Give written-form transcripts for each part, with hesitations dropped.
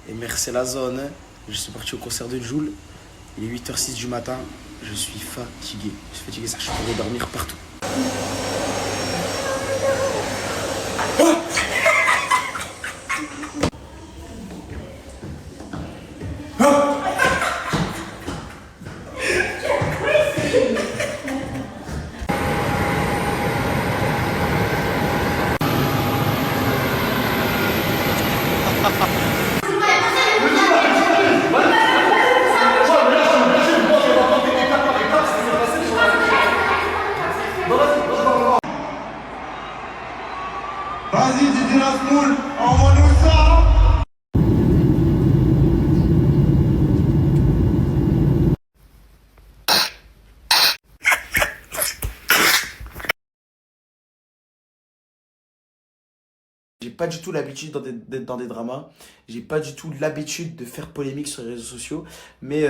Et merci la zone. Je suis parti au concert de Jul. Il est 8h06 du matin. Je suis fatigué. Je suis fatigué, ça je pourrais dormir partout. Vas-y, Didi Rasmoul, envoie-nous ça. J'ai pas du tout l'habitude d'être dans des dramas. J'ai pas du tout l'habitude de faire polémique sur les réseaux sociaux. Mais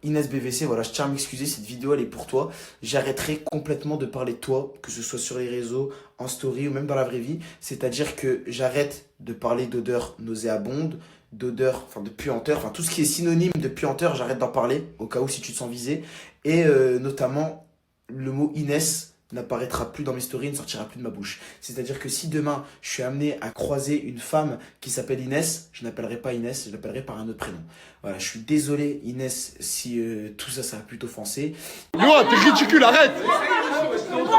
Inès BVC, voilà, je tiens à m'excuser. Cette vidéo, elle est pour toi. J'arrêterai complètement de parler de toi, que ce soit sur les réseaux, en story ou même dans la vraie vie. C'est-à-dire que j'arrête de parler d'odeur nauséabonde, d'odeur, enfin de puanteur, enfin tout ce qui est synonyme de puanteur, j'arrête d'en parler, au cas où si tu te sens visé. Et notamment, le mot Inès n'apparaîtra plus dans mes stories, ne sortira plus de ma bouche. C'est-à-dire que si demain, je suis amené à croiser une femme qui s'appelle Inès, je n'appellerai pas Inès, je l'appellerai par un autre prénom. Voilà, je suis désolé Inès si tout ça, ça a pu t'offenser. Miwa, t'es ridicule, arrête.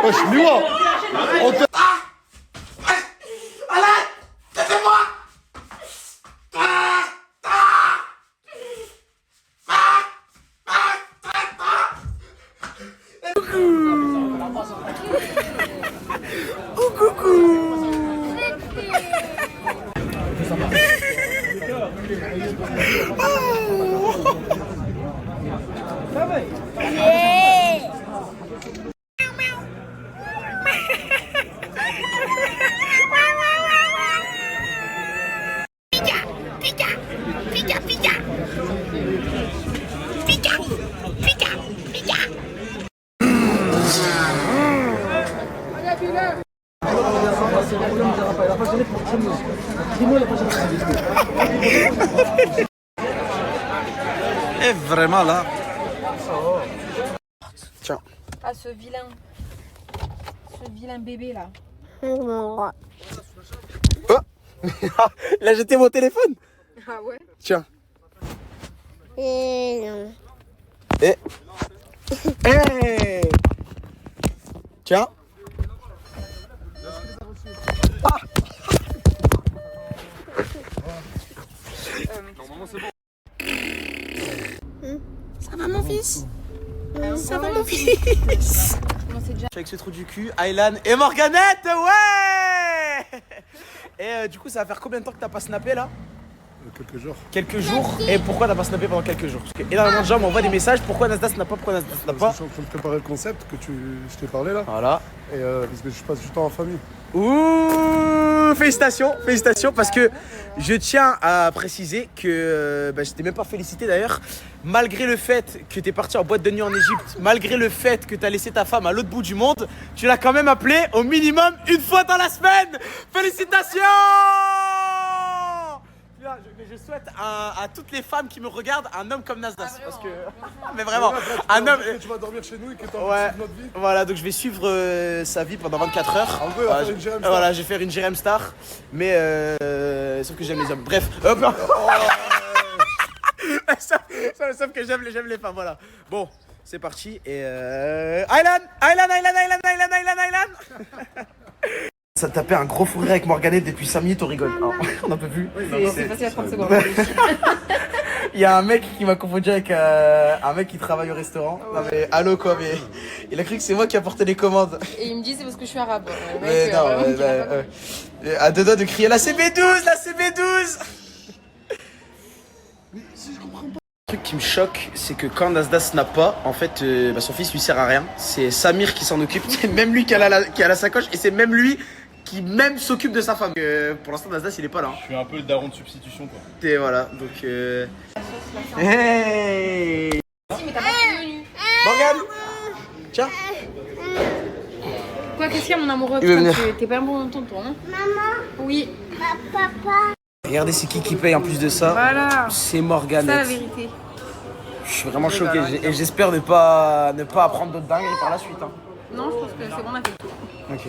Wesh, Miwa. Et vraiment là. Tiens. Ah, ce vilain bébé là. Oh. Il a jeté mon téléphone. Ah ouais. Tiens. Et Eh. Hey. Tiens. Ah. Normalement, c'est bon. ça va mon fils? Ça va ouais. mon fils? Avec ce trou du cul, Aylan et Morganette, ouais. Et du coup, ça va faire combien de temps que t'as pas snappé là? Quelques jours. Quelques jours. Et pourquoi t'as pas snappé pendant quelques jours? Parce que énormément de gens m'envoient des messages. Pourquoi Nasdaq snap pas? Pourquoi Nasdaq snap pas? Je suis en train de préparer le concept que je t'ai parlé là. Voilà. Et parce que je passe du temps en famille. Ouh, félicitations, félicitations, parce que je tiens à préciser que je t'ai même pas félicité d'ailleurs. Malgré le fait que t'es parti en boîte de nuit en Égypte, malgré le fait que t'as laissé ta femme à l'autre bout du monde, tu l'as quand même appelé au minimum une fois dans la semaine. Félicitations! Je souhaite à toutes les femmes qui me regardent un homme comme Nasdaq, parce que mais vraiment un homme. Tu vas dormir chez nous et que tu Ouais, as notre vie. voilà, donc je vais suivre sa vie pendant 24 heures. En gros, il va faire une JM Star. Voilà, je vais faire une JM Star, mais sauf que j'aime les hommes. Bref, sauf que j'aime les femmes, voilà. Bon, c'est parti et Aylan. Ça tapait un gros fou rire avec Morganette depuis 5 minutes, on rigole. Oh, on n'en peut plus. C'est facile à 30 secondes. Il y a un mec qui m'a confondu avec un mec qui travaille au restaurant. Non mais allô quoi, mais il a cru que c'est moi qui apportais les commandes. Et il me dit c'est parce que je suis arabe. Mais non, à deux doigts de crier la CB12, la CB12. Le truc qui me choque, c'est que quand Nasdaq snap pas, en fait, son fils lui sert à rien. C'est Samir qui s'en occupe, c'est même lui qui a la sacoche et c'est même lui qui même s'occupe de sa femme. Pour l'instant, Nasdaq il est pas là. Je suis un peu le daron de substitution quoi. Et voilà, donc hey. Si, mais t'as pas prévenu. Morgane, tiens. Quoi, qu'est-ce qu'il y a mon amoureux? Il veut venir. T'es pas un bon tonton, hein? maman, Oui. papa. Regardez, c'est qui paye en plus de ça. Voilà. C'est C'est Morgane. ça la vérité. Je suis vraiment choqué et j'espère ne pas apprendre d'autres dingueries par la suite. Hein. Non, je pense que c'est bon, on a fait le tour. Ok.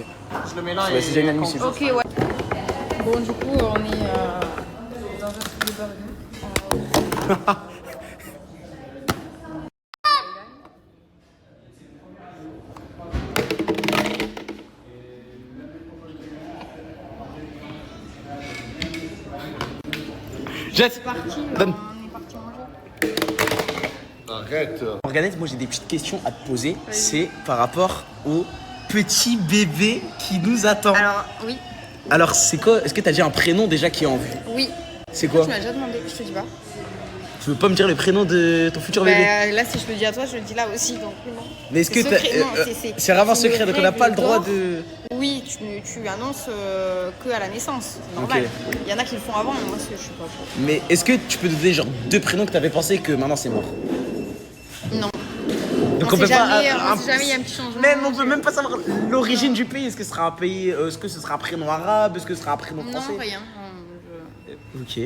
Je le mets là et c'est déjà inadmissible. Ok, ouais. Bon, du coup, on est dans un truc de burger. Jess, donne. On est parti manger. Arrête. Morganette, moi j'ai des petites questions à te poser. C'est par rapport au petit bébé qui nous attend. Alors, oui. Alors, c'est quoi? Est-ce que t'as déjà un prénom déjà qui est en vue? Oui. C'est quoi? Tu m'as déjà demandé, je te dis pas. Tu veux pas me dire le prénom de ton futur bébé? Là, si je le dis à toi, je le dis là aussi, donc non. Mais est-ce que C'est t'as. secret. Non, C'est vraiment c'est une secret, donc on n'a pas le règle droit d'or. de. Oui, tu annonces que à la naissance, c'est normal. Ok. Il y en a qui le font avant, mais moi, je suis pas pour. Mais est-ce que tu peux nous donner genre 2 prénoms que t'avais pensé que maintenant c'est mort? Non. Donc On sait peut pas. jamais, on sait jamais, il y a un petit changement. Même on peut même pas savoir l'origine du pays. Est-ce que ce sera un pays. Est-ce que ce sera un prénom arabe? Est-ce que ce sera un prénom français? Non, rien. Ok.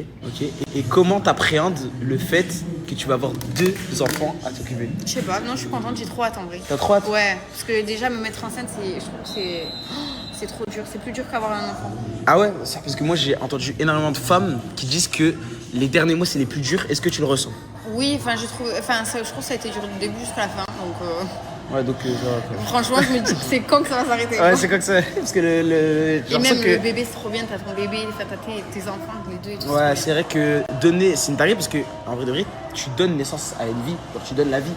Et comment t'appréhendes le fait que tu vas avoir 2 enfants à t'occuper? Je sais pas, non, je suis contente, j'ai trop hâte en vrai. T'as trop hâte? Ouais, parce que déjà, me mettre enceinte, je trouve que c'est trop dur. C'est plus dur qu'avoir un enfant. Ah ouais? C'est parce que moi j'ai entendu énormément de femmes qui disent que les derniers mois c'est les plus durs. Est-ce que tu le ressens? Oui, enfin, je trouve que ça a été dur du début jusqu'à la fin. Donc, Ouais, donc ça va, quoi. franchement, je me dis que c'est quand que ça va s'arrêter. Ouais, c'est quoi que ça? Parce que j'ai Et l'impression même que. le bébé, c'est trop bien. T'as ton bébé, t'as tes enfants, les deux et tout. Ouais, c'est vrai que donner, c'est une dinguerie parce que en vrai de vrai, tu donnes naissance à une vie, genre tu donnes la vie.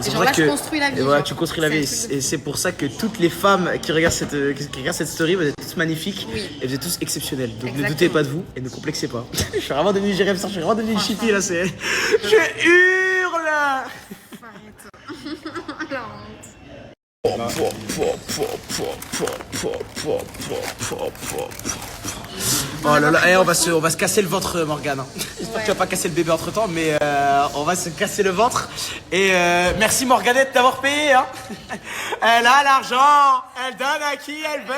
Et genre là, je construis la vie, Et voilà, genre. tu construis la C'est un vie. truc de Et c'est pour ça que toutes les femmes qui regardent cette story, vous êtes tous magnifiques Oui. et vous êtes tous exceptionnels. Donc ne Exactement. doutez pas de vous et ne complexez pas. Je suis vraiment devenu Jérémy, je suis vraiment devenu une chippie là. C'est. Je hurle. La honte. Oh là là, on va se casser le ventre, Morgane. Hein. J'espère que tu vas pas casser le bébé entre temps, mais on va se casser le ventre. Et merci Morganette d'avoir payé. Hein. Elle a l'argent, elle donne à qui elle veut.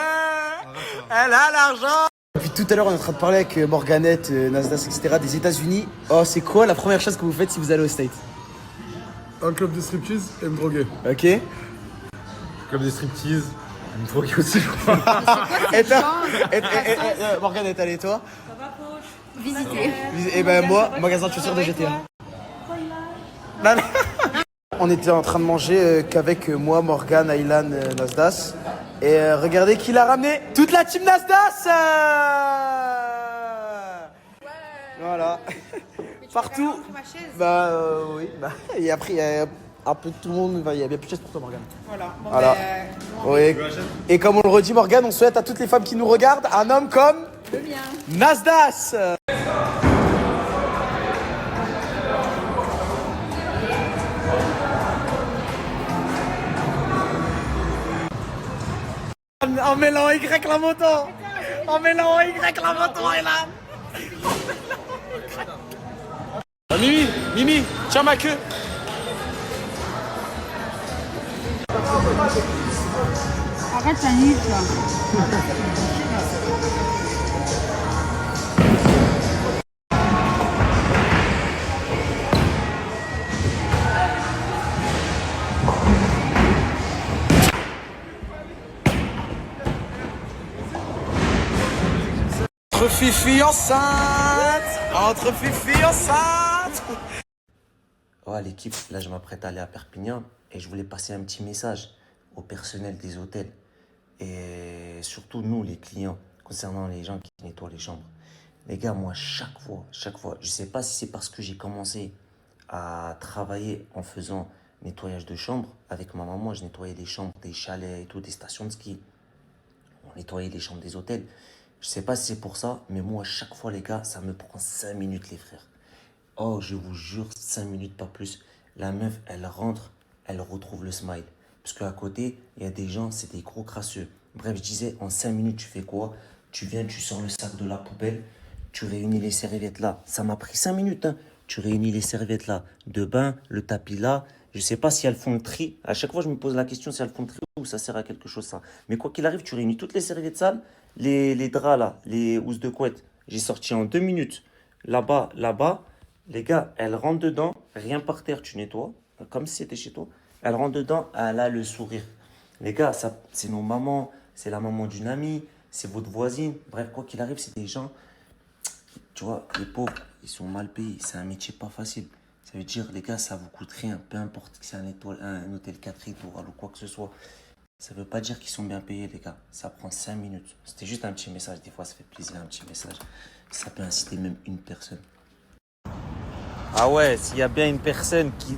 Elle a l'argent. Depuis tout à l'heure, on est en train de parler avec Morganette, Nasdaq, etc. des États-Unis. Oh, c'est quoi la première chose que vous faites si vous allez aux States? Un club de striptease et me droguer. Ok. Club de striptease, me droguer aussi, je crois. Et toi Morganette, allez, toi? Visiter. Et ben moi, magasin de chaussures de GTA. Non, non. On était en train de manger qu'avec moi, Morgane, Aylan, Nasdas. Et regardez qui l'a ramené. Toute la team Nasdas. Voilà. Partout. Bah oui. Bah, et après, il y a un peu de tout le monde. Il y a bien plus de chance pour toi, Morgane. Voilà. Bon, Voilà. Oui. Et comme on le redit, Morgane, on souhaite à toutes les femmes qui nous regardent un homme comme le mien. Nasdas. En mêlant Y la moto. En mêlant Y la moto est là. Mimi, Mimi, tiens ma queue. Arrête ta nuque là. Entre Fifi enceinte. Entre Fifi enceinte. Oh l'équipe, là je m'apprête à aller à Perpignan et je voulais passer un petit message au personnel des hôtels et surtout nous les clients concernant les gens qui nettoient les chambres. Les gars, moi chaque fois, je sais pas si c'est parce que j'ai commencé à travailler en faisant nettoyage de chambres. Avec ma maman, je nettoyais des chambres, des chalets et tout, des stations de ski. On nettoyait les chambres des hôtels. Je sais pas si c'est pour ça, mais moi chaque fois les gars, ça me prend 5 minutes les frères. Oh, je vous jure, 5 minutes, pas plus. La meuf, elle rentre, elle retrouve le smile. Parce qu'à côté, il y a des gens, c'est des gros crasseux. Bref, je disais, en 5 minutes, tu fais quoi? Tu viens, tu sors le sac de la poubelle, tu réunis les serviettes là. Ça m'a pris 5 minutes, hein. Tu réunis les serviettes là, de bain, le tapis là. Je sais pas si elles font le tri. À chaque fois, je me pose la question si elles font le tri ou ça sert à quelque chose, ça. Mais quoi qu'il arrive, tu réunis toutes les serviettes sales, les draps là, les housses de couette. J'ai sorti en 2 minutes. Là-bas, les gars, elle rentre dedans, rien par terre, tu nettoies, comme si c'était chez toi. Elle rentre dedans, elle a le sourire. Les gars, ça, c'est nos mamans, c'est la maman d'une amie, c'est votre voisine. Bref, quoi qu'il arrive, c'est des gens, tu vois, les pauvres, ils sont mal payés. C'est un métier pas facile. Ça veut dire, les gars, ça vous coûte rien. Peu importe que c'est un hôtel 4 étoiles ou quoi que ce soit. Ça veut pas dire qu'ils sont bien payés, les gars. Ça prend 5 minutes. C'était juste un petit message. Des fois, ça fait plaisir, un petit message. Ça peut inciter même une personne. Ah ouais, s'il y a bien une personne qui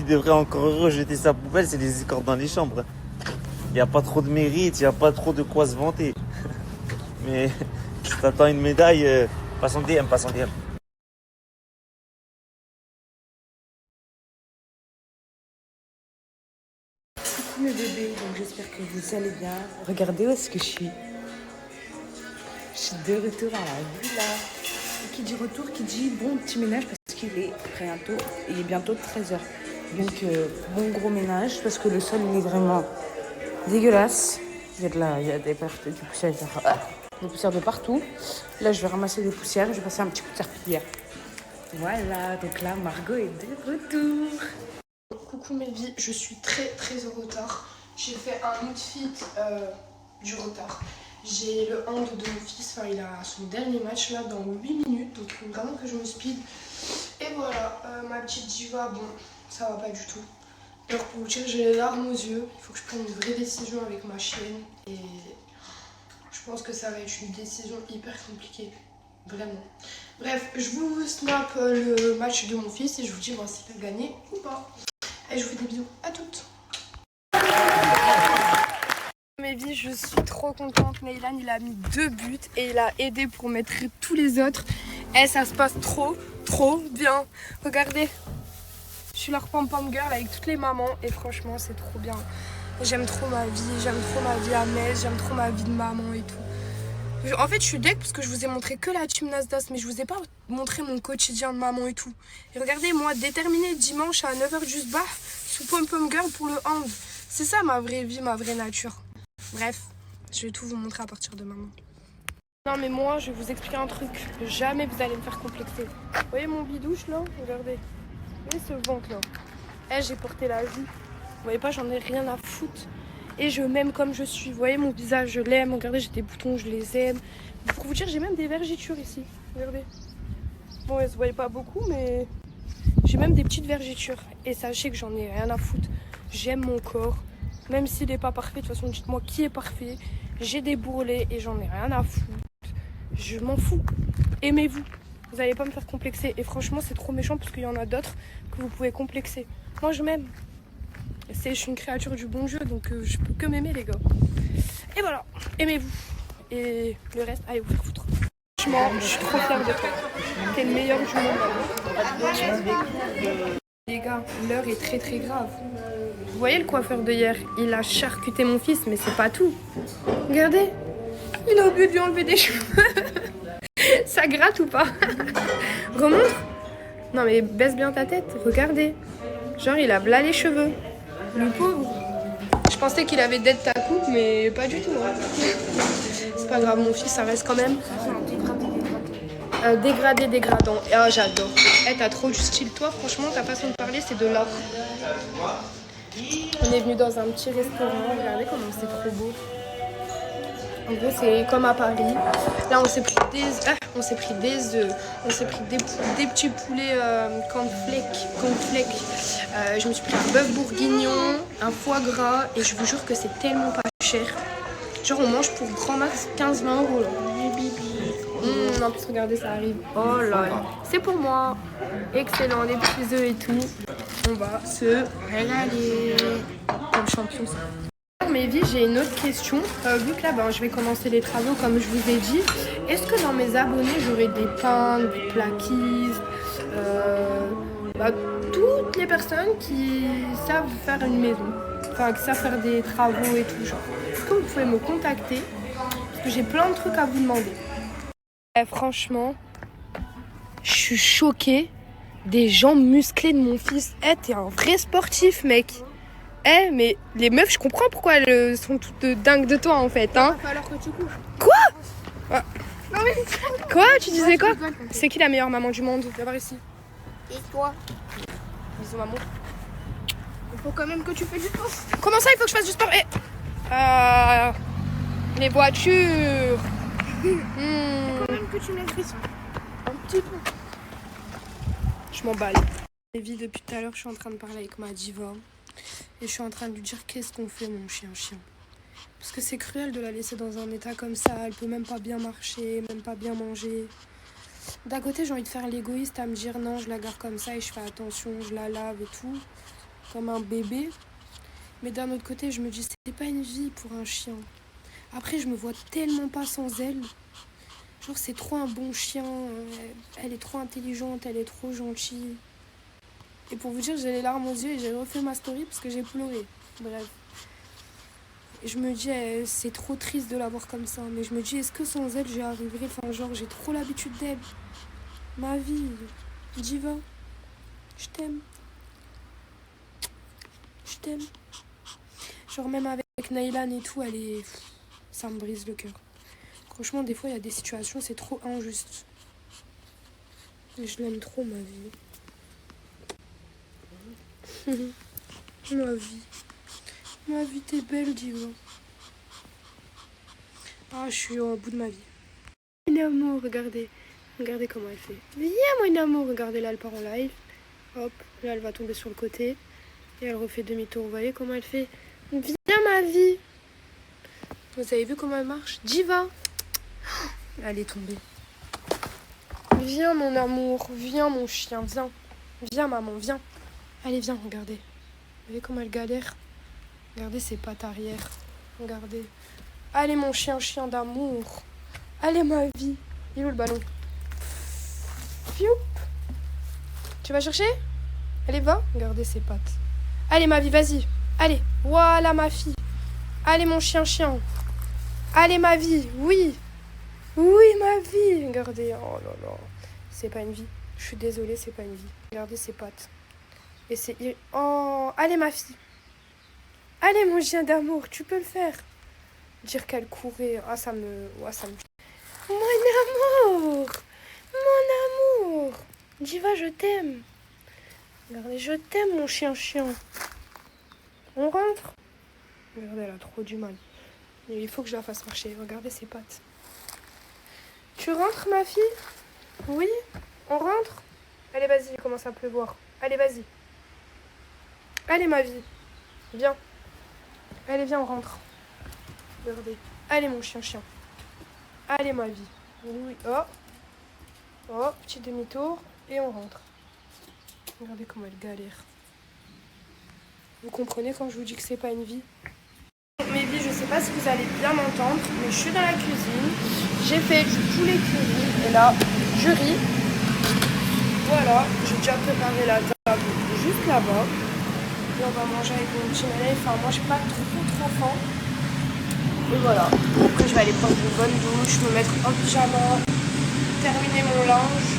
devrait encore rejeter sa poubelle, c'est les escortes dans les chambres. Il n'y a pas trop de mérite, il n'y a pas trop de quoi se vanter. Mais si t'attends une médaille, passe en DM, passe en DM. Coucou mes bébés, donc j'espère que vous allez bien. Regardez où est-ce que je suis. Je suis de retour à la villa. Et qui dit retour, qui dit bon petit ménage parce qu'il est bientôt 13h. Donc bon gros ménage parce que le sol il est vraiment dégueulasse. Il y a des pertes, des poussières de partout. Là je vais ramasser des poussières, je vais passer un petit coup de serpillière. Voilà, donc là Margot est de retour. Coucou mes vies, je suis très en retard. J'ai fait un outfit du retard. J'ai le hand de mon fils, enfin il a son dernier match là dans 8 minutes, donc il faut vraiment que je me speed. Et voilà, ma petite diva, bon, ça va pas du tout. Alors pour vous dire, j'ai les larmes aux yeux, il faut que je prenne une vraie décision avec ma chienne. Et je pense que ça va être une décision hyper compliquée, vraiment. Bref, je vous snap le match de mon fils et je vous dis moi s'il a gagné ou pas. Et je vous fais des bisous à toutes. Mes vies, je suis trop contente. Neylan, il a mis 2 buts et il a aidé pour mettre tous les autres. Et ça se passe trop bien. Regardez, je suis leur pom-pom girl avec toutes les mamans et franchement, c'est trop bien. J'aime trop ma vie à Metz, j'aime trop ma vie de maman et tout. En fait, je suis deck parce que je vous ai montré que la team Nasdaq, mais je vous ai pas montré mon quotidien de maman et tout. Et regardez, moi, déterminée dimanche à 9h juste bas, sous pom-pom girl pour le hand. C'est ça ma vraie vie, ma vraie nature. Bref, je vais tout vous montrer à partir de maintenant. Non mais moi, je vais vous expliquer un truc. Jamais vous allez me faire complexer. Vous voyez mon bidouche là? Regardez. Vous voyez ce ventre là? J'ai porté la vie. Vous voyez pas, j'en ai rien à foutre. Et je m'aime comme je suis. Vous voyez mon visage, je l'aime. Regardez, j'ai des boutons, je les aime. Pour vous dire, j'ai même des vergitures ici. Regardez. Bon, elles se voient pas beaucoup, mais j'ai même des petites vergitures. Et sachez que j'en ai rien à foutre. J'aime mon corps. Même s'il n'est pas parfait, de toute façon, dites-moi qui est parfait. J'ai des bourrelets et j'en ai rien à foutre. Je m'en fous. Aimez-vous. Vous n'allez pas me faire complexer. Et franchement, c'est trop méchant parce qu'il y en a d'autres que vous pouvez complexer. Moi, je m'aime. Je suis une créature du bon Dieu, donc je peux que m'aimer, les gars. Et voilà, aimez-vous. Et le reste, allez vous faire foutre. Franchement, je suis trop fière de toi. T'es le meilleur du monde. Les gars, l'heure est très grave. Vous voyez le coiffeur de hier? Il a charcuté mon fils, mais c'est pas tout. Regardez, il a oublié de lui enlever des cheveux. Ça gratte ou pas? Remontre. Non mais baisse bien ta tête, regardez. Genre il a blâ les cheveux. Le pauvre. Je pensais qu'il avait dead ta coupe, mais pas du tout. Hein. C'est pas grave, mon fils, ça reste quand même. Dégradant. Et oh, j'adore. T'as trop du style. Toi, franchement, ta façon de parler, c'est de l'or. On est venu dans un petit restaurant. Regardez comment c'est trop beau. En gros, c'est comme à Paris. Là, on s'est pris des œufs, on s'est pris des petits poulets cornflakes. Je me suis pris un bœuf bourguignon, un foie gras, et je vous jure que c'est tellement pas cher. Genre, on mange pour grand max 15-20 € là. En plus, regardez, ça arrive. Oh là là. C'est pour moi. Excellent, les petits œufs et tout. On va se régaler. Comme champion, ça. Mes vies, j'ai une autre question. Vu que là, je vais commencer les travaux comme je vous ai dit. Est-ce que dans mes abonnés, j'aurai des peintres, des plaquistes, toutes les personnes qui savent faire une maison, enfin qui savent faire des travaux et tout genre. Est-ce que vous pouvez me contacter? Parce que j'ai plein de trucs à vous demander. Franchement, je suis choquée des jambes musclées de mon fils. T'es un vrai sportif, mec. Mais les meufs, je comprends pourquoi elles sont toutes dingues de toi en fait. Hein. Il va falloir que tu couches. Quoi? Non, Quoi? Tu disais quoi? C'est qui la meilleure maman du monde? Viens voir ici. Et toi? Bisous maman. Il faut quand même que tu fais du sport. Comment ça il faut que je fasse du sport? Les voitures. Quand même que tu maîtrises un petit peu. Je m'emballe. Lévi, depuis tout à l'heure, je suis en train de parler avec ma diva. Et je suis en train de lui dire qu'est-ce qu'on fait, mon chien. Parce que c'est cruel de la laisser dans un état comme ça. Elle peut même pas bien marcher, même pas bien manger. D'un côté, j'ai envie de faire l'égoïste à me dire non, je la garde comme ça et je fais attention, je la lave et tout. Comme un bébé. Mais d'un autre côté, je me dis c'est pas une vie pour un chien. Après, je me vois tellement pas sans elle. Genre, c'est trop un bon chien. Elle est trop intelligente, elle est trop gentille. Et pour vous dire, j'ai les larmes aux yeux et j'ai refait ma story parce que j'ai pleuré. Bref. Et je me dis, c'est trop triste de la voir comme ça. Mais je me dis, est-ce que sans elle, j'y arriverai? Enfin, genre, j'ai trop l'habitude d'elle. Ma vie. Diva. Je t'aime. Je t'aime. Genre, même avec Naylan et tout, elle est... Ça me brise le cœur. Franchement, des fois, il y a des situations, c'est trop injuste. Et je l'aime trop, ma vie. Ma vie. Ma vie, t'es belle, Diva. Ah, je suis au bout de ma vie. Mon amour, regardez. Regardez comment elle fait. Viens, mon amour. Regardez, là, elle part en live. Hop, là, elle va tomber sur le côté. Et elle refait demi-tour. Vous voyez comment elle fait? Viens, ma vie. Vous avez vu comment elle marche? Diva. Elle est tombée. Viens, mon amour. Viens, mon chien. Viens. Viens, maman. Viens. Allez, viens, regardez. Vous voyez comment elle galère? Regardez ses pattes arrière. Regardez. Allez, mon chien d'amour. Allez, ma vie. Il est où le ballon? Fioup. Tu vas chercher? Allez, va. Regardez ses pattes. Allez, ma vie, vas-y. Allez. Voilà, ma fille. Allez, mon chien. Allez, ma vie. Oui. Oui, ma vie. Regardez. Oh là là. C'est pas une vie. Je suis désolée, c'est pas une vie. Regardez ses pattes. Et c'est... Oh, allez ma fille. Allez mon chien d'amour, tu peux le faire. Dire qu'elle courait, ah ça me... Mon amour. Mon amour. Diva, je t'aime. Regardez, je t'aime mon chien. On rentre? Regardez, elle a trop du mal. Et il faut que je la fasse marcher. Regardez ses pattes. Tu rentres ma fille? Oui? On rentre? Allez, vas-y, il commence à pleuvoir. Allez, vas-y. Allez, ma vie. Viens. Allez, viens, on rentre. Regardez. Allez, mon chien. Allez, ma vie. Oui. Oh. Oh, petit demi-tour. Et on rentre. Regardez comment elle galère. Vous comprenez quand je vous dis que c'est pas une vie? Mes vies, je sais pas si vous allez bien m'entendre, mais je suis dans la cuisine. J'ai fait du poulet curry. Et là, je ris. Voilà, j'ai déjà préparé la table juste là-bas. Et on va manger avec mon petit Malais. Enfin, moi, j'ai pas trop faim. Et voilà. Après, je vais aller prendre une bonne douche, me mettre en pyjama, terminer mon linge.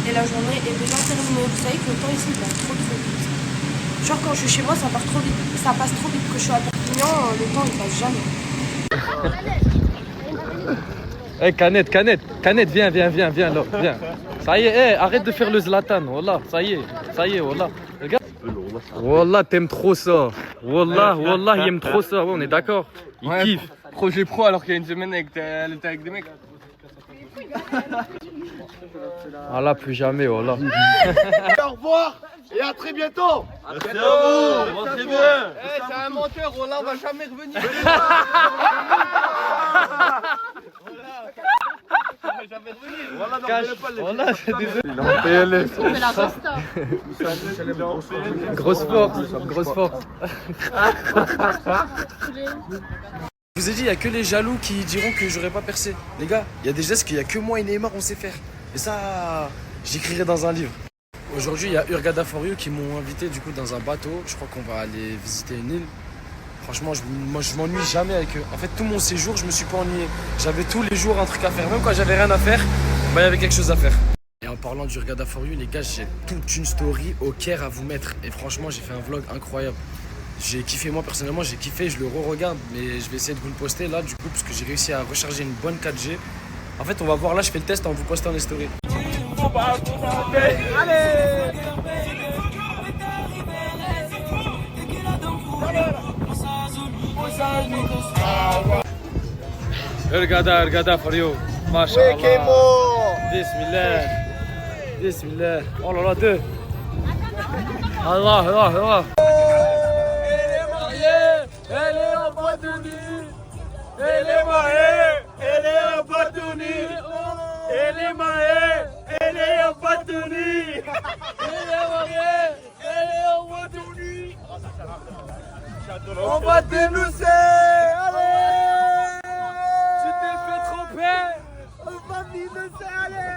Et la journée est déjà terminée. Vous savez que le temps ici, il passe trop vite. Genre, quand je suis chez moi, ça passe trop vite. Ça passe trop vite. Que je suis à Perpignan, le temps, il passe jamais. Hey, Canette, viens, là, viens. Ça y est, arrête de faire le Zlatan, wallah, ça y est, wallah. Regarde. Wallah, t'aimes trop ça. Wallah, il aime trop ça, ouais, on est d'accord. Il kiffe. Projet pro alors qu'il y a une semaine elle était avec des mecs. Wallah, plus jamais, wallah. Au revoir et à très bientôt. C'est un menteur, wallah, on va jamais revenir. Wallah, c'est désolé. Il est en PLS. On fait la pasta. Grosse force. Je vous ai dit, il n'y a que les jaloux qui diront que j'aurais pas percé. Les gars, il y a des gestes qu'il n'y a que moi et Neymar on sait faire. Et ça, j'écrirai dans un livre. Aujourd'hui, il y a Hurghada For You qui m'ont invité du coup dans un bateau. Je crois qu'on va aller visiter une île. Franchement, moi je m'ennuie jamais avec eux. En fait, tout mon séjour, je me suis pas ennuyé. J'avais tous les jours un truc à faire. Même quand j'avais rien à faire, il y avait quelque chose à faire. Et en parlant du Hurghada For You, les gars, j'ai toute une story au Caire à vous mettre. Et franchement, j'ai fait un vlog incroyable. J'ai kiffé, moi personnellement, j'ai kiffé, je le re-regarde. Mais je vais essayer de vous le poster là, du coup, parce que j'ai réussi à recharger une bonne 4G. En fait, on va voir là, je fais le test, on vous poste en story. Regarde, for you. Mashallah. Bismillah. Bismillah. Oh là là, deux. Allah. Elle est en boîte de nuit. Elle est mariée. Elle est en boîte de nuit. Elle est mariée. Elle est en boîte de nuit. Elle est mariée. Elle est en boîte de nuit. On va dénoncer. Allez. Tu t'es fait tromper. On va dénoncer. Allez.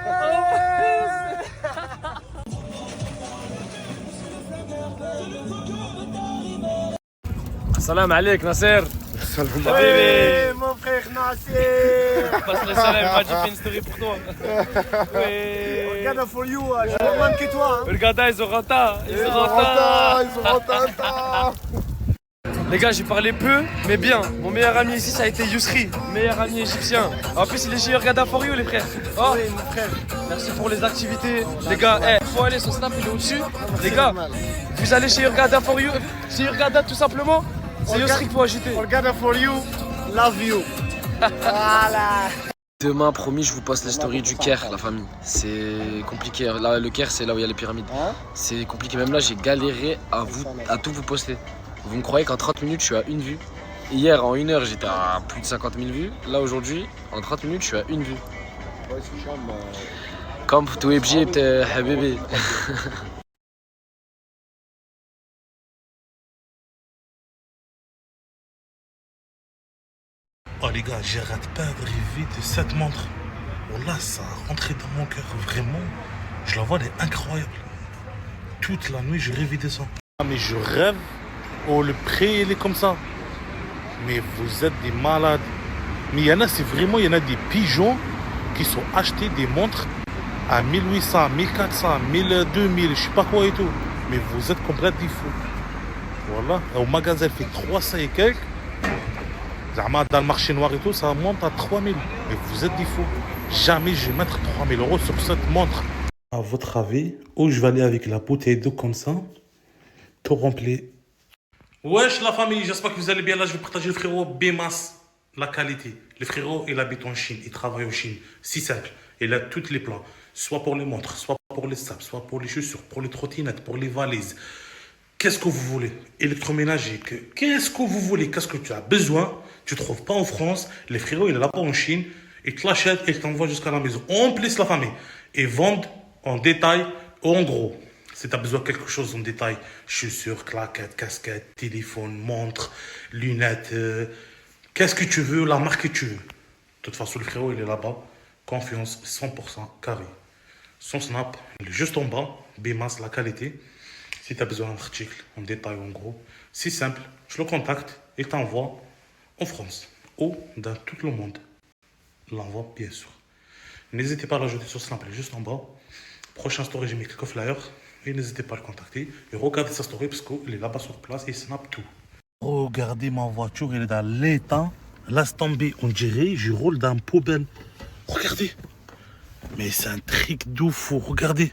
Salam alaikum Nasser. Salam alaikum. Mon frère Nasser. Passe le salam, moi j'ai fait une story pour toi. Regarde for you, je me manque que toi. Regarde, ils ont renta. Les gars, j'ai parlé peu, mais bien. Mon meilleur ami ici, ça a été Yousri, meilleur ami égyptien. En plus, il est chez Regarda for you, les frères. Oh, Oui, mon frère. merci pour les activités. Les gars, faut aller, son snap, il est au-dessus. Les gars, vous allez chez Regarda for you, chez Regarda tout simplement. C'est Yousri qu'il faut ajouter. Regarde for you, love you. Voilà. Demain, promis, je vous poste les stories du Caire, la famille. C'est compliqué. Là, le Caire, c'est là où il y a les pyramides. C'est compliqué. Même là, j'ai galéré à tout vous poster. Vous me croyez qu'en 30 minutes, je suis à une vue. Hier, en 1 heure, j'étais à plus de 50 000 vues. Là, aujourd'hui, en 30 minutes, je suis à une vue. Comme tout Égypte, habibi. Oh les gars, j'arrête pas de rêver de cette montre. Wallah, ça a rentré dans mon cœur, vraiment. Je la vois, elle est incroyable. Toute la nuit, je rêvais de ça. Ah, mais je rêve, oh le prix, il est comme ça. Mais vous êtes des malades. Mais il y en a, c'est vraiment, il y en a des pigeons qui sont achetés des montres à 1800, 1400, 1000, 2000, je sais pas quoi et tout. Mais vous êtes complètement fous. Voilà, au magasin, elle fait 300 et quelques. Dans le marché noir et tout, ça monte à 3000. Mais vous êtes des fous. Jamais je vais mettre 3000 € sur cette montre. À votre avis, où je vais aller avec la bouteille d'eau comme ça, tout rempli. Wesh la famille, j'espère que vous allez bien. Là, je vais partager le frérot Bémas, la qualité. Le frérot, il habite en Chine, il travaille en Chine. Si simple, il a tous les plans. Soit pour les montres, soit pour les sables, soit pour les chaussures, pour les trottinettes, pour les valises. Qu'est-ce que vous voulez? Électroménager, qu'est-ce que vous voulez? Qu'est-ce que tu as besoin? Tu ne trouves pas en France. Les frérots, il est là-bas en Chine. Ils te l'achètent et ils t'envoient jusqu'à la maison. En plus, la famille. Ils vendent en détail ou en gros. Si tu as besoin de quelque chose en détail, chaussures, claquettes, casquettes, téléphone, montre, lunettes, qu'est-ce que tu veux, la marque que tu veux. De toute façon, le frérot, il est là-bas. Confiance 100% carré. Son snap, il est juste en bas. Bémas, la qualité. Si tu as besoin d'un article en détail, en gros, c'est simple. Je le contacte et t'envoie en France ou dans tout le monde. L'envoi, bien sûr. N'hésitez pas à l'ajouter sur Snap, juste en bas. Prochain story, j'ai mis quelques flyers. Et n'hésitez pas à le contacter. Et regardez sa story parce qu'il est là-bas sur place et il snap tout. Regardez ma voiture, elle est dans l'état. Laisse tomber, on dirait, je roule dans une poubelle. Regardez. Mais c'est un truc de fou, regardez.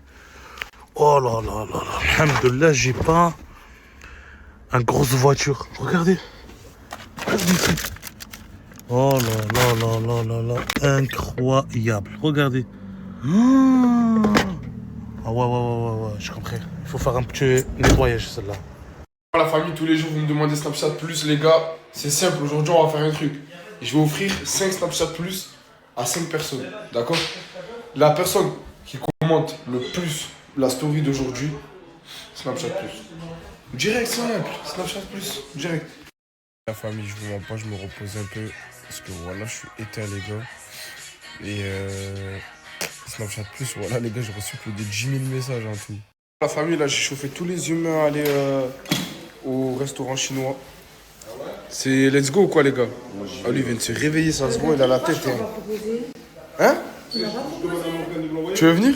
Oh là là là là. Alhamdoulilah, j'ai pas une grosse voiture. Regardez. Regardez ici. Oh là là là là là là. Incroyable. Regardez. Ah ouais, j'ai compris. Il faut faire un petit nettoyage, celle-là. La famille, tous les jours, vous me demandez Snapchat Plus, les gars. C'est simple, aujourd'hui, on va faire un truc. Je vais offrir 5 Snapchat Plus à 5 personnes, d'accord? La personne qui commente le plus la story d'aujourd'hui, Snapchat Plus. Direct, simple, Snapchat Plus, direct. La famille, je vous mens pas, je me repose un peu. Parce que voilà, je suis éteint, les gars. Et Snapchat Plus, voilà, les gars, j'ai reçu plus de 10 000 messages en tout. La famille, là, j'ai chauffé tous les humains à aller au restaurant chinois. C'est let's go, quoi, les gars? Ah, lui, il vient de se réveiller, ça se voit, il a la tête. Hein? Tu veux venir?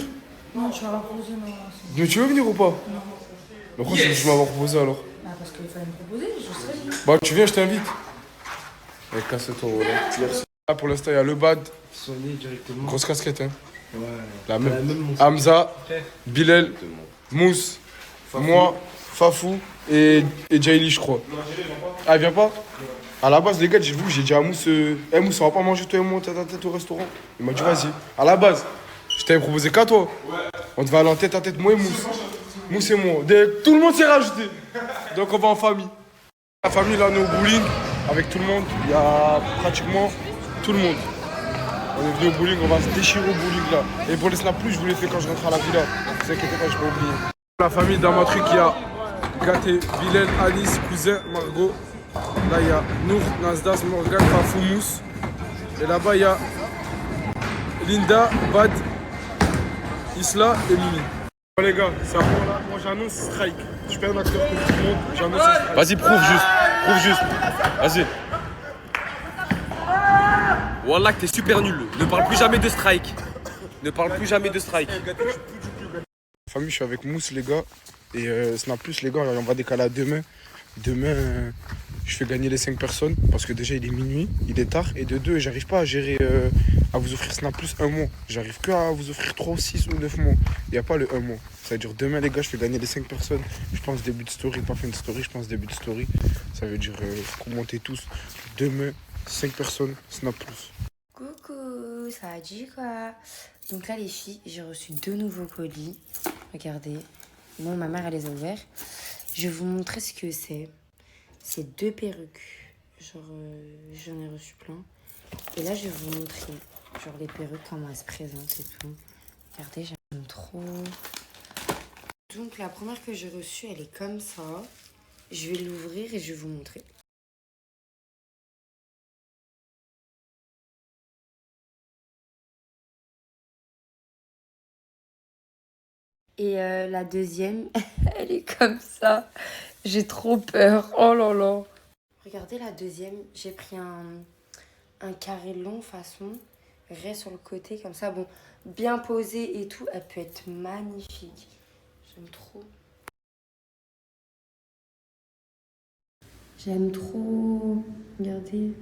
Non, je vais avoir proposé, non. Mais tu veux venir ou pas? Non. Pourquoi tu veux m'avoir proposé alors? Bah, parce qu'il fallait me proposer, je serais venue. Bah, tu viens, je t'invite. Casse-toi, voilà. Merci. Là, pour l'instant, il y a le bad. Sonné directement. Grosse casquette, hein. Ouais. La Même même. mon Hamza, Bilal, Mousse, moi, Fafou et Jaili, je crois. Ah, il vient pas? À la base, les gars, j'ai dit à Mousse, Mousse, on va pas manger toi et moi tête à tête au restaurant. Il m'a dit, vas-y. À la base, je t'avais proposé qu'à toi. On devait aller en tête à tête, moi et Mousse. Mousse et moi. Tout le monde s'est rajouté. Donc, on va en famille. La famille, là, on est au bowling avec tout le monde. Il y a pratiquement tout le monde. On est venu au bowling, on va se déchirer au bowling là. Et pour les snap plus, je vous l'ai fait quand je rentre à la villa. Ne vous inquiétez pas, je vais pas oublier. La famille dans ma truc, il y a Gaté, Bilal, Alice, cousin, Margot. Là, il y a Nour, Nasdas, Morgan, Fafou, Mousse. Et là-bas, il y a Linda, Bad, Isla et Mimi. Bon les gars, c'est à moi là. Moi j'annonce strike. Je suis pas un acteur comme tout le monde. J'annonce strike. Vas-y, prouve juste. Prouve juste. Vas-y. Wallah, que t'es super nul. Ne parle plus jamais de strike. Ne parle plus jamais de strike. Famille, je suis avec Mousse, les gars. Et Snap Plus, les gars, on va décaler à demain. Demain, je fais gagner les 5 personnes. Parce que déjà, il est minuit, il est tard. Et de deux, j'arrive pas à gérer, à vous offrir Snap Plus un mois. J'arrive que à vous offrir 3, 6 ou 9 mois. Il n'y a pas le 1 mois. Ça veut dire demain, les gars, je fais gagner les 5 personnes. Je pense début de story, pas fin de story, je pense début de story. Ça veut dire commentez tous. Demain, 5 personnes, Snap Plus. Coucou, ça a dit quoi? Donc là les filles, j'ai reçu 2 nouveaux colis. Regardez, moi ma mère elle les a ouverts. Je vais vous montrer ce que c'est. C'est 2 perruques. Genre j'en ai reçu plein. Et là je vais vous montrer genre les perruques, comment elles se présentent et tout. Regardez, j'aime trop. Donc la première que j'ai reçue, elle est comme ça. Je vais l'ouvrir et je vais vous montrer. Et la deuxième, elle est comme ça. J'ai trop peur. Oh là là. Regardez la deuxième. J'ai pris un carré long façon. Reste sur le côté comme ça. Bon, bien posé et tout. Elle peut être magnifique. J'aime trop. J'aime trop. Regardez.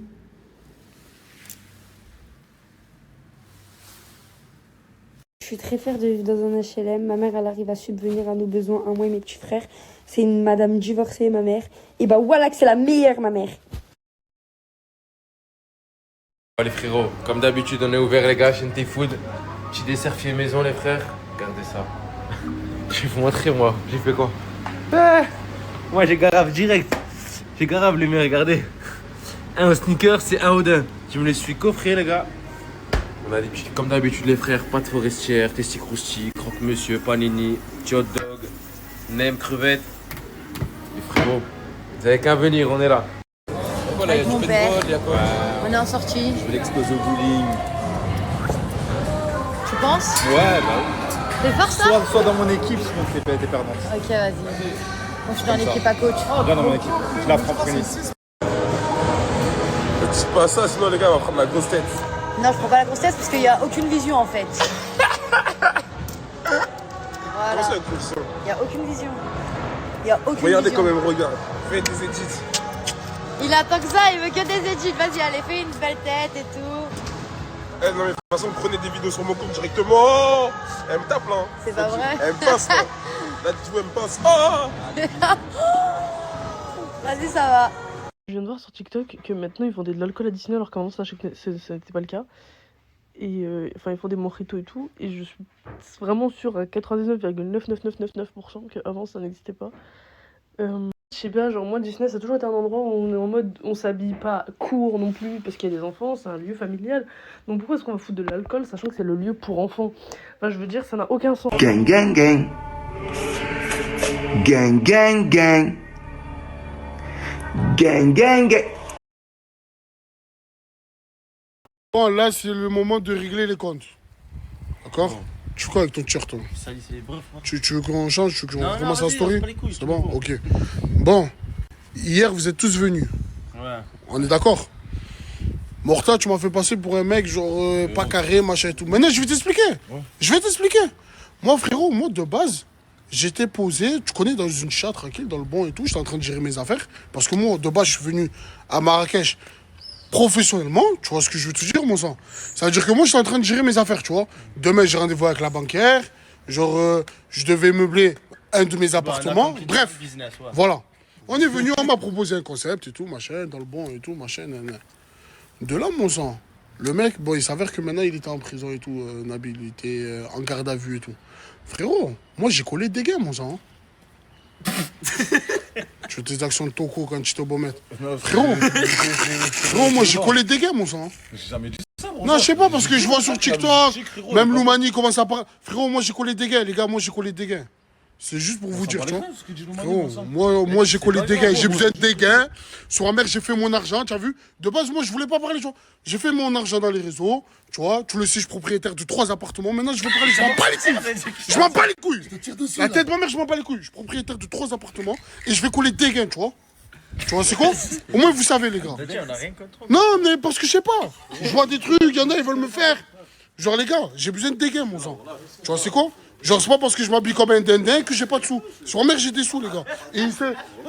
Je suis très fière de vivre dans un HLM. Ma mère, elle arrive à subvenir à nos besoins, à moi et mes petits frères. C'est une madame divorcée, ma mère. Et bah voilà que c'est la meilleure, ma mère. Les frérots, comme d'habitude, on est ouvert les gars, Shinty Food. Petit dessert fait maison, les frères. Regardez ça. Je vais vous montrer, moi. J'ai fait quoi? Moi, j'ai garave direct. J'ai garave les miens, regardez. Un au sneaker, c'est un au din. Je me les suis coffrés, les gars. On a des petits, comme d'habitude, les frères, pâtes forestières, testis croustilles, croque-monsieur, panini, petit hot dog, nem, crevettes. Les frérots, vous avez qu'à venir, on est là. Voilà, Avec mon père. il y a quoi? On est en sortie. Je vais l'exploser au bowling. Tu penses? Ouais, bah C'est fort ça? Soit dans mon équipe, sinon t'es perdante. Ok, vas-y. Moi je suis dans l'équipe à coach. Viens dans mon équipe. Je la prends prémisse. Ne dis pas ça, sinon les gars, on va prendre la grosse tête. Non, je prends pas la grossesse parce qu'il n'y a aucune vision en fait. Voilà. Comment ça, cool ça? Il n'y a aucune vision. Il n'y a aucune Regardez vision. quand même, regarde. Fais des edits. Il attend que ça, il veut que des études. Vas-y, allez, fais une belle tête et tout. Eh non, mais de toute façon, prenez des vidéos sur mon compte directement. Elle me tape là. C'est pas vrai? Elle me passe là. Là, tu vois, elle me passe. Oh Vas-y, ça va. Je viens de voir sur TikTok que maintenant ils vendaient de l'alcool additionnel alors qu'avant ça n'était pas le cas. Et enfin ils font des mojitos et tout. Et je suis vraiment sûre à 99,99999% qu'avant ça n'existait pas. Je sais pas, genre moi Disney ça a toujours été un endroit où on est en mode on s'habille pas court non plus parce qu'il y a des enfants, c'est un lieu familial. Donc pourquoi est-ce qu'on va foutre de l'alcool sachant que c'est le lieu pour enfants? Enfin je veux dire ça n'a aucun sens. Gang gang gang. Gang gang gang. Gang gang gang. Bon, là, c'est le moment de régler les comptes. D'accord? Tu fais quoi avec ton t-shirt, toi? Tu veux qu'on change? Tu veux qu'on commence la story? C'est bon? Ok. Bon, hier, vous êtes tous venus. Ouais. On est d'accord? Morta, tu m'as fait passer pour un mec, genre, pas carré, machin et tout. Maintenant, je vais t'expliquer. Ouais. Je vais t'expliquer. Moi, frérot, moi, de base, j'étais posé, tu connais, dans une chat tranquille, dans le bon et tout. J'étais en train de gérer mes affaires. Parce que moi, de base, je suis venu à Marrakech professionnellement, tu vois ce que je veux te dire, mon sang. Ça veut dire que moi, je suis en train de gérer mes affaires, tu vois. Demain, j'ai rendez-vous avec la banquière. Genre, je devais meubler un de mes appartements. Bref, voilà. On est venu, on m'a proposé un concept et tout, machin, dans le bon et tout, machin. De là, mon sang, le mec, bon, il s'avère que maintenant, il était en prison et tout, Nabil. Il était en garde à vue et tout. Frérot, moi, j'ai collé des gains, mon sang. Tu fais tes actions de toco quand tu étais au beau maître. Frérot, moi j'ai collé des gains, mon sang. J'ai jamais dit ça, mon Non, je sais pas, parce que je vois sur TikTok, même Loumani commence à parler. Frérot, moi j'ai collé des gains, les gars, moi j'ai collé des gains. C'est juste pour vous dire, tu vois. Frérot, moi j'ai collé des gains, j'ai besoin de des gains. Sur la mer, j'ai fait mon argent, tu as vu. De base, moi je voulais pas parler, tu vois. J'ai fait mon argent dans les réseaux, tu vois. Tu le sais, je suis propriétaire de 3 appartements. Maintenant, je veux parler, je m'en bats les couilles. Je m'en bats les couilles. La tête de ma mère, je m'en bats les couilles. Je suis propriétaire de 3 appartements et je vais coller des gains, tu vois. Tu vois, c'est quoi? Au moins, vous savez, les gars. Non, mais parce que je sais pas. Je vois des trucs, il y en a, ils veulent me faire. Genre, les gars, j'ai besoin de des gains, mon sang. Tu vois, c'est quoi? Genre, c'est pas parce que je m'habille comme un dindin que j'ai pas de sous. Sur ma mère, j'ai des sous, les gars. Et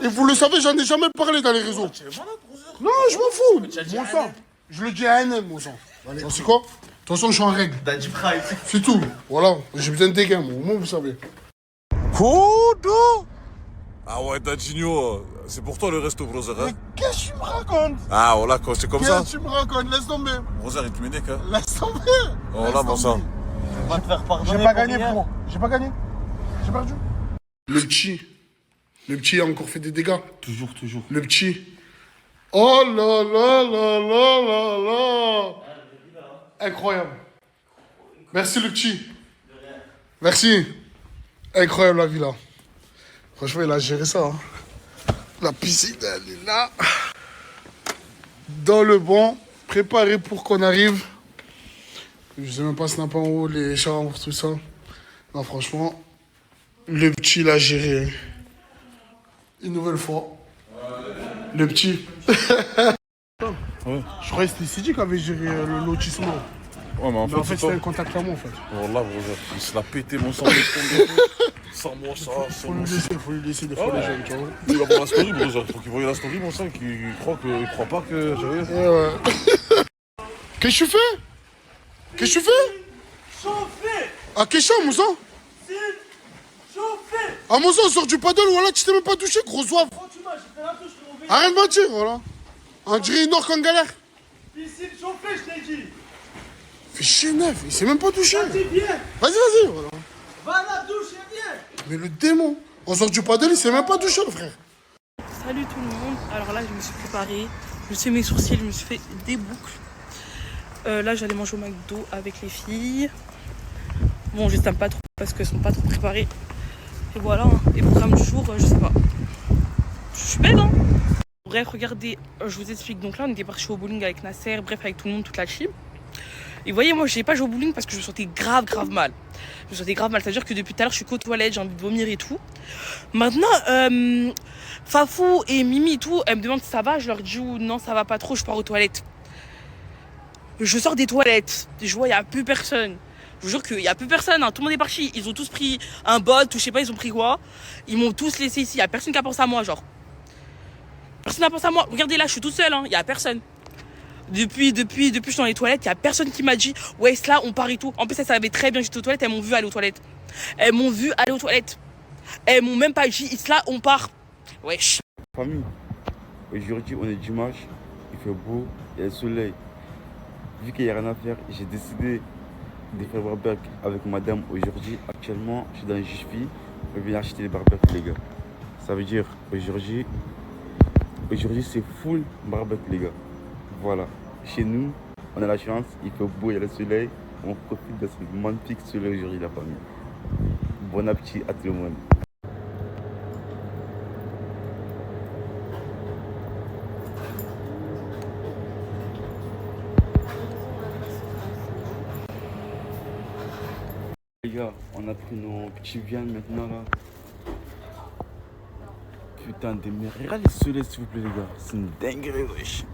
vous le savez, j'en ai jamais parlé dans les réseaux. Non, je m'en fous. Mon sang. Je le dis à un mon sang. Tu vois, c'est quoi? De toute façon, je suis en règle. C'est tout. Voilà. J'ai besoin de des gains, moi. Au moins, vous savez. Kudo. Ah ouais, Dadinho, c'est pour toi le resto, brother. Hein? Mais qu'est-ce que tu me racontes? Ah voilà, quand c'est comme ça. Qu'est-ce que tu me racontes? Laisse tomber. Brother, il te met hein. Laisse tomber. Oh là, mon sang. On va te faire pardonner. J'ai pas gagné, frérot. J'ai pas gagné. J'ai perdu. Le petit a encore fait des dégâts. Toujours. Le petit. Oh là là là là là là. Incroyable. Merci le petit. Merci. Incroyable la villa. Franchement, il a géré ça. Hein. La piscine, elle est là. Dans le bon. Préparé pour qu'on arrive. Je sais même pas si on n'a pas en haut les chambres, tout ça. Non, franchement, le petit l'a géré. Une nouvelle fois. Le petit. Ouais. Je croyais que c'était Sidi qui avait géré le lotissement. Ouais, mais en fait, c'était un contact à moi, en fait. Voilà, brother. Il se l'a pété, mon sang. Sans moi, ça. Faut lui laisser des fois les jeunes, tu vois. Il va voir la story, brother. Faut qu'il voie la story, mon sang, qu'il croit pas que j'avais. Qu'est-ce que tu fais? Qu'est-ce que tu fais? Chauffer. Ah, qu'est-ce que mon sang? Chauffer. Ah, mon sang, sort du paddle, voilà, tu t'es même pas touché, gros soif. Arrête de mentir, voilà. On dirait une orque en galère. Piscine chauffée, je t'ai dit. Fais chier neuf, il s'est même pas touché. Vas-y, viens. Vas-y, voilà. Va à la douche et viens. Mais le démon, on sort du paddle, il s'est même pas touché, le frère. Salut tout le monde. Alors là, je me suis préparée. Je me suis fait mes sourcils, je me suis fait des boucles. Là, j'allais manger au McDo avec les filles. Bon, je t'aime pas trop parce qu'elles sont pas trop préparées. Et voilà. Et programme du jour, je sais pas. Je suis belle, hein. Bref, regardez, je vous explique. Donc là, on était parti au bowling avec Nasser, bref, avec tout le monde, toute la team. Et vous voyez, moi, j'ai pas joué au bowling parce que je me sentais grave mal. Je me sentais grave mal. C'est-à-dire que depuis tout à l'heure, je suis qu'aux toilettes, j'ai envie de vomir et tout. Maintenant, Fafou et Mimi et tout, elles me demandent si ça va. Je leur dis non, ça va pas trop, je pars aux toilettes. Je sors des toilettes, je vois, il n'y a plus personne. Je vous jure qu'il n'y a plus personne, hein. Tout le monde est parti. Ils ont tous pris un bot ou je sais pas, ils ont pris quoi. Ils m'ont tous laissé ici, il n'y a personne qui a pensé à moi, genre. Personne n'a pensé à moi. Regardez là, je suis toute seule, hein. Il n'y a personne. Depuis que je suis dans les toilettes, il n'y a personne qui m'a dit ouais, là, on part et tout. En plus, elles savaient très bien que j'étais aux toilettes, elles m'ont vu aller aux toilettes. Elles m'ont vu aller aux toilettes. Elles m'ont même pas dit là, on part. Wesh. Famille, aujourd'hui on est dimanche, il fait beau, il y a le soleil. Vu qu'il n'y a rien à faire, j'ai décidé de faire barbecue avec madame aujourd'hui. Actuellement, je suis dans les Juifs, je viens acheter des barbecues, les gars. Ça veut dire aujourd'hui c'est full barbecue, les gars. Voilà, chez nous, on a la chance, il fait beau, il y a le soleil. On profite de ce magnifique soleil aujourd'hui, la famille. Bon appétit à tout le monde. Les gars, on a pris nos petits viandes maintenant là. Putain de merde. Regardez le soleil s'il vous plaît les gars. C'est une dinguerie wesh.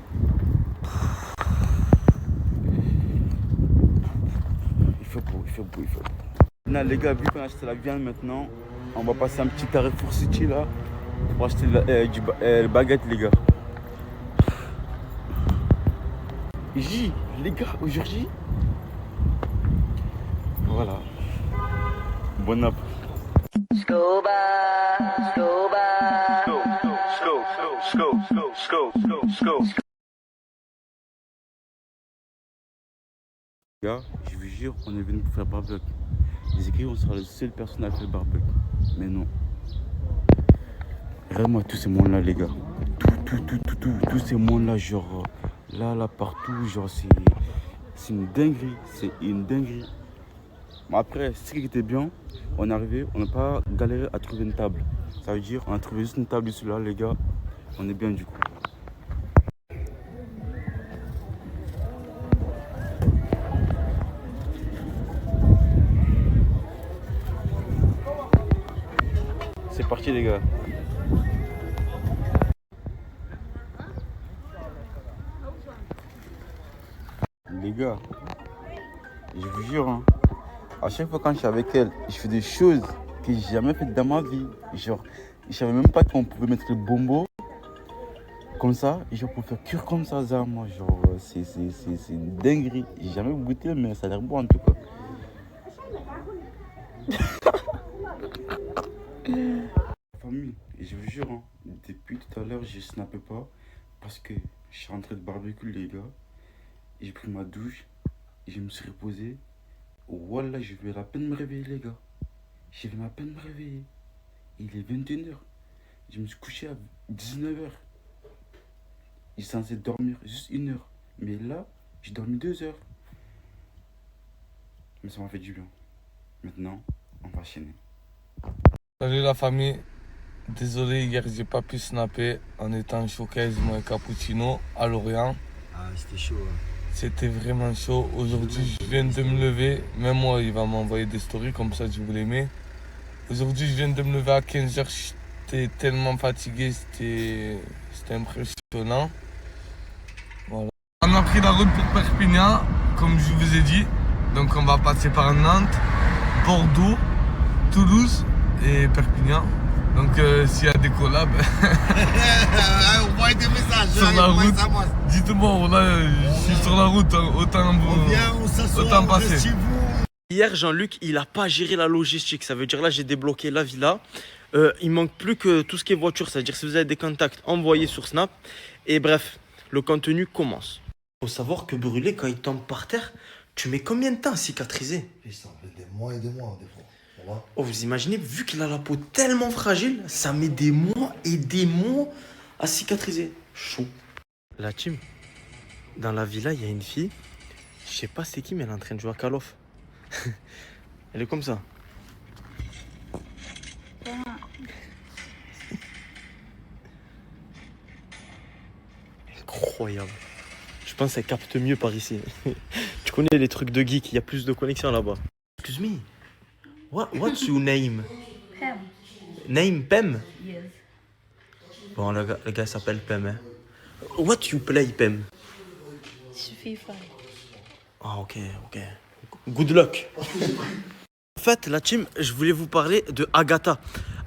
Il fait beau. Maintenant les gars, vu qu'on a acheté la viande maintenant, on va passer un petit Carrefour City là pour acheter le baguette les gars. J, les gars, aujourd'hui. Voilà. Bon app. Les gars, je vous jure, on est venu pour faire barbecue. Les écrits, on sera la seule personne à faire barbecue. Mais non. Vraiment, tous ces mondes-là, les gars. Tous ces mondes-là, genre, là, partout, genre, c'est une dinguerie. C'est une dinguerie. Mais après, ce qui était bien, on est arrivé, on n'a pas galéré à trouver une table. Ça veut dire, on a trouvé juste une table ici, là, les gars. On est bien du coup. C'est parti, les gars. Les gars, je vous jure, hein, à chaque fois quand je suis avec elle, je fais des choses que j'ai jamais faites dans ma vie. Genre, je savais même pas qu'on pouvait mettre le bonbon comme ça, et genre pour faire cuire comme ça, moi, genre, c'est une dinguerie. J'ai jamais goûté, mais ça a l'air bon en tout cas. Famille, je vous jure, hein, depuis tout à l'heure, je snappais pas parce que je suis rentré de barbecue, les gars. J'ai pris ma douche et je me suis reposé. Voilà, je vais à peine me réveiller, les gars. Je vais à peine me réveiller. Il est 21h. Je me suis couché à 19h. Il est censé dormir juste 1 heure. Mais là, j'ai dormi 2 heures. Mais ça m'a fait du bien. Maintenant, on va enchaîner. Salut la famille. Désolé, hier j'ai pas pu snapper en étant showcase moi et Cappuccino à Lorient. Ah, c'était chaud. Hein. C'était vraiment chaud. Aujourd'hui, je viens de me lever. Même moi, il va m'envoyer des stories comme ça, je vous les mets. Aujourd'hui, je viens de me lever à 15h. J'étais tellement fatigué, c'était impressionnant. Voilà. On a pris la route pour Perpignan, comme je vous ai dit. Donc, on va passer par Nantes, Bordeaux, Toulouse et Perpignan. Donc s'il y a des collabs, on voit des messages sur la route, dites-moi, là, je suis sur la route, autant passer. Hier, Jean-Luc, il a pas géré la logistique. Ça veut dire là, j'ai débloqué la villa. Il manque plus que tout ce qui est voiture. C'est-à-dire si vous avez des contacts, envoyez sur Snap. Et bref, le contenu commence. Faut savoir que brûler, quand il tombe par terre, tu mets combien de temps à cicatriser? Ça fait des mois et des mois, des fois. Oh, vous imaginez, vu qu'il a la peau tellement fragile, ça met des mois et des mois à cicatriser. Chaud. La team, dans la villa, il y a une fille. Je sais pas c'est qui, mais elle est en train de jouer à Call of. Elle est comme ça. Incroyable. Je pense qu'elle capte mieux par ici. Tu connais les trucs de geek, il y a plus de connexion là-bas. Excuse me. What's your name? Pem. Name Pem? Yes. Bon, le gars s'appelle Pem. Hein. What you play, Pem? FIFA. Ah, ok. Good luck. En fait, la team, je voulais vous parler de Agatha.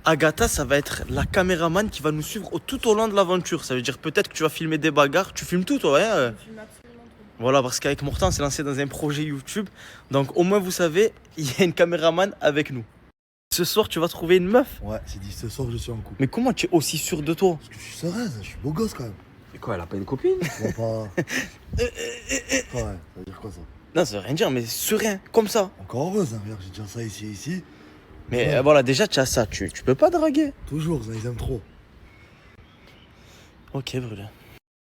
Agatha, ça va être la caméraman qui va nous suivre tout au long de l'aventure. Ça veut dire peut-être que tu vas filmer des bagarres. Tu filmes tout, toi, hein? Je filme absolument tout. Voilà, parce qu'avec Mortan, on s'est lancé dans un projet YouTube. Donc, au moins, vous savez, il y a une caméraman avec nous. Ce soir, tu vas trouver une meuf? Ouais, c'est dit, ce soir, je suis en couple. Mais comment tu es aussi sûr de toi? Parce que je suis serein, je suis beau gosse quand même. Et quoi, elle a pas une copine? Je vois pas. Ouais, ça veut dire quoi ça? Non, ça veut rien dire, mais serein, comme ça. Encore heureuse, hein. Regarde, j'ai déjà ça ici. Mais ouais. Voilà, déjà, tu as ça, tu peux pas draguer. Toujours, ça, ils aiment trop. Ok, brûlé.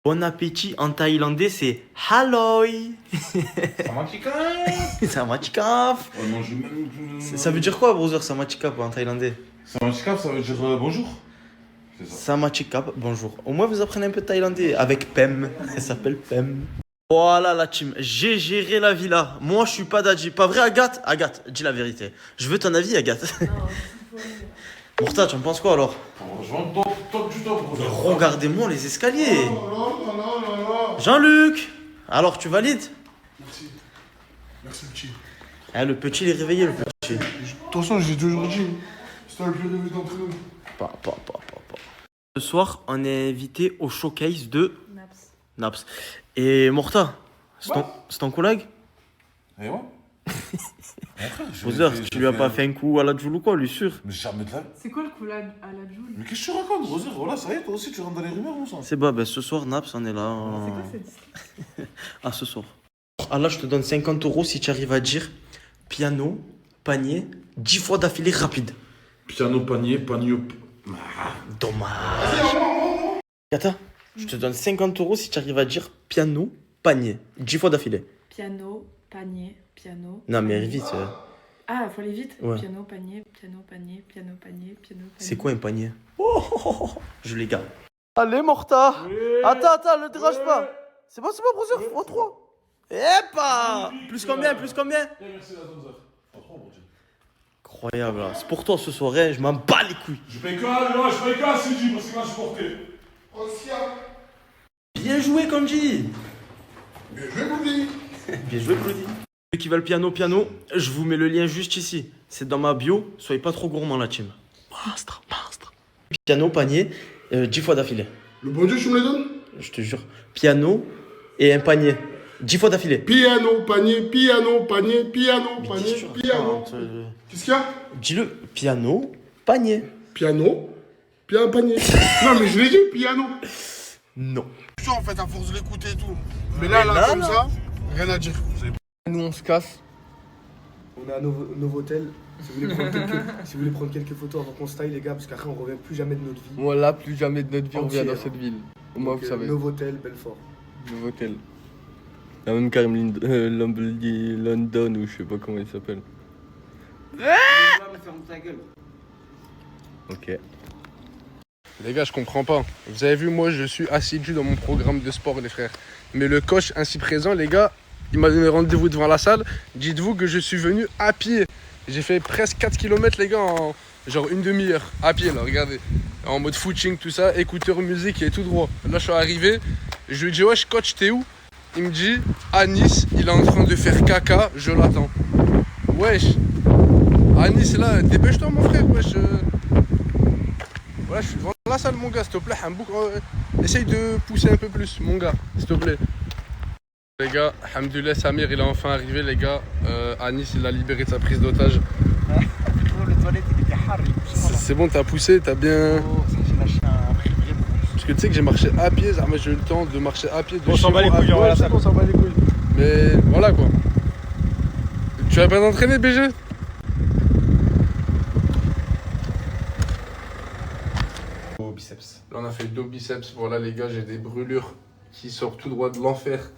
Bon appétit en thaïlandais, c'est Halloi. Samatikaf. Ça veut dire quoi, brother, Samatikaf en thaïlandais? Samatikaf, ça veut dire bonjour. Samatikaf, bonjour. Au moins, vous apprenez un peu de thaïlandais avec Pem. Elle s'appelle Pem. Voilà la team, j'ai géré la villa. Moi, je suis pas Dadji. Pas vrai, Agathe? Agathe, dis la vérité. Je veux ton avis, Agathe. Morta, tu en penses quoi alors? Regardez-moi les escaliers. Jean-Luc, alors tu valides? Merci petit. Le petit, il est réveillé, le petit. De toute façon, j'ai toujours dit. C'était le plus réveillé d'entre nous. Pas. Ce soir, on est invité au showcase de Naps. Et Morta, C'est ton collègue? Eh ouais. Bowser, tu lui as pas fait un coup à la Joule ou quoi, lui sûr? Mais jamais de la... C'est quoi le coup à la Joule? Mais qu'est-ce que tu racontes, Bowser? Voilà, ça y est, toi aussi, tu rentres dans les rumeurs, mon sang. C'est bah, ce soir, Naps, on est là. C'est quoi cette... Ah, ce soir. Ah là, je te donne 50 € si tu arrives à dire piano, panier, 10 fois d'affilée rapide. Piano, panier. Dommage. Attends, je te donne 50 € si tu arrives à dire piano, panier, 10 fois d'affilée. Piano, panier, piano. Non, mais vite. Ah, faut aller vite. Ouais. Piano, panier, piano, panier, piano, panier, piano, panier. C'est quoi un panier? Je les garde. Allez, Morta. Attends, ne dérange pas. C'est bon, Bowser, en 3. Eh pas. Plus combien? Incroyable, là. C'est pour toi ce soir, hein. Je m'en bats les couilles. Je paye qu'à, c'est dit, parce que là, je suis porté. Bien joué, Kanji. Bien joué, Bloody. Bien joué, Bloody. Ceux qui veulent piano, je vous mets le lien juste ici. C'est dans ma bio. Soyez pas trop gourmand, la team. Mastre. Piano, panier, 10 fois d'affilée. Le bon Dieu, tu me le donnes? Je te jure. Piano et un panier. 10 fois d'affilée. Piano, panier, piano, panier, piano, panier, sûr, piano. Qu'est-ce qu'il y a? Dis-le. Piano, panier. Piano, panier. Non, mais je l'ai dit, piano. Non. Ça, en fait, à force de l'écouter et tout. Mais là, comme ça, rien à dire. Nous, on se casse. On est à Novotel. Si vous voulez prendre quelques photos avant qu'on se taille, les gars, parce qu'après, on revient plus jamais de notre vie. Voilà, plus jamais de notre vie, on Entière. vient dans cette ville. Au moins, Donc, vous savez. Novotel, Belfort. Novotel. Il y a même Karim London, ou je sais pas comment il s'appelle. Ok. Les gars, je comprends pas. Vous avez vu, moi, je suis assidu dans mon programme de sport, les frères. Mais le coach, ainsi présent, les gars, il m'a donné rendez-vous devant la salle. Dites-vous que je suis venu à pied. J'ai fait presque 4 km, les gars, en genre une demi-heure. À pied, là, regardez. En mode footing, tout ça, écouteur, musique et tout droit. Là, je suis arrivé. Je lui ai dit, wesh, coach, t'es où? Il me dit, à Nice, il est en train de faire caca, je l'attends. Wesh. À Nice, là, dépêche-toi, mon frère, wesh. Voilà, je suis devant la salle, mon gars, s'il te plaît. Essaye de pousser un peu plus, mon gars, s'il te plaît. Les gars, alhamdoulilah, Samir, il est enfin arrivé, les gars. À Nice, il a libéré de sa prise d'otage. C'est bon, t'as poussé, t'as bien... Parce que tu sais que j'ai marché à pied, j'ai eu le temps de marcher à pied. On s'en bat les couilles, on s'en bat les couilles. Mais voilà, quoi. Tu vas pas t'entraîner, BG? Biceps. Là, on a fait 2 biceps. Voilà, les gars, j'ai des brûlures qui sortent tout droit de l'enfer.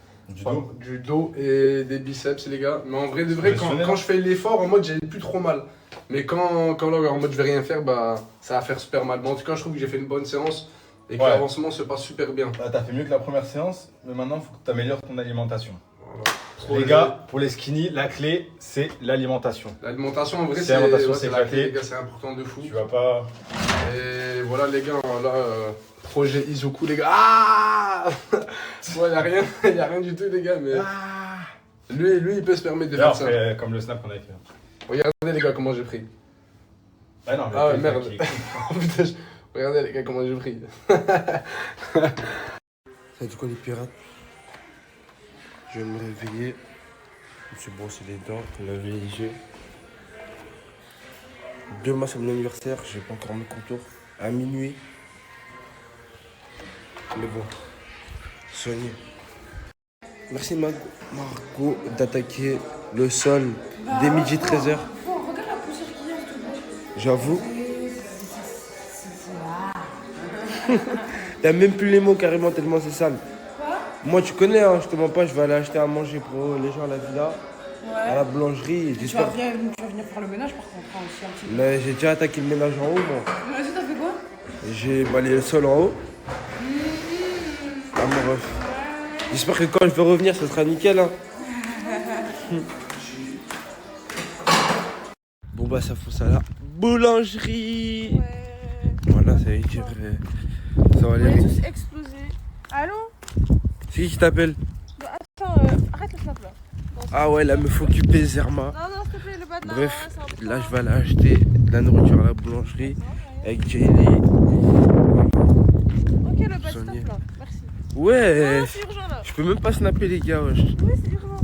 Du dos et des biceps, les gars. Mais en vrai, de vrai, quand je fais l'effort, en mode, j'ai plus trop mal. Mais quand là, en mode, je vais rien faire, bah, ça va faire super mal. Mais en tout cas, je trouve que j'ai fait une bonne séance et que l'avancement se passe super bien. Bah, t'as fait mieux que la première séance, mais maintenant, il faut que tu améliores ton alimentation. Voilà. Les gars, pour les skinny, la clé, c'est l'alimentation. L'alimentation, en vrai, c'est la clé, les gars, c'est important de fou. Tu vas pas... Et voilà, les gars, là, projet Izuku, les gars. Ah ouais, y a rien du tout, les gars, mais... Lui, il peut se permettre de faire ça. Comme le snap qu'on avait fait. Regardez, les gars, comment j'ai pris. Ah non, mais ouais, merde. Putain, regardez, les gars, comment j'ai pris. Ça dit quoi, les pirates? Je vais me réveiller. Je me suis brossé les dents, laver les yeux. Demain, c'est mon anniversaire. Je vais pas encore mes contours. À minuit. Mais bon, soigné. Merci Margot d'attaquer le sol dès midi 13h. Regarde la poussière qu'il y a, s'il te plaît. J'avoue. T'as même plus les mots carrément tellement c'est sale. Quoi? Moi tu connais, hein, je te mens pas, je vais aller acheter à manger pour les gens à la villa, à la boulangerie. Tu vas venir faire le ménage par contre, hein, aussi un petit peu. Mais j'ai déjà attaqué le ménage en haut moi. Vas-y, t'as fait quoi? J'ai balayé le sol en haut. Ah mon ref. J'espère que quand je vais revenir, ça sera nickel. Hein. Bon bah ça fonce à la boulangerie. Ouais. Voilà, ça va être ça va aller. On est tous explosés. Allô? C'est qui t'appelle? Attends, arrête le snap là. Ah ouais, là me faut occuper Zerma. Non, s'il te plaît, le bas de Bref, là je vais aller acheter de la nourriture à la boulangerie avec Jaylee. Ok, le bas de stop là, merci. Ouais, non, c'est urgent là. Je peux même pas snapper les gars, wesh. Oui, c'est urgent.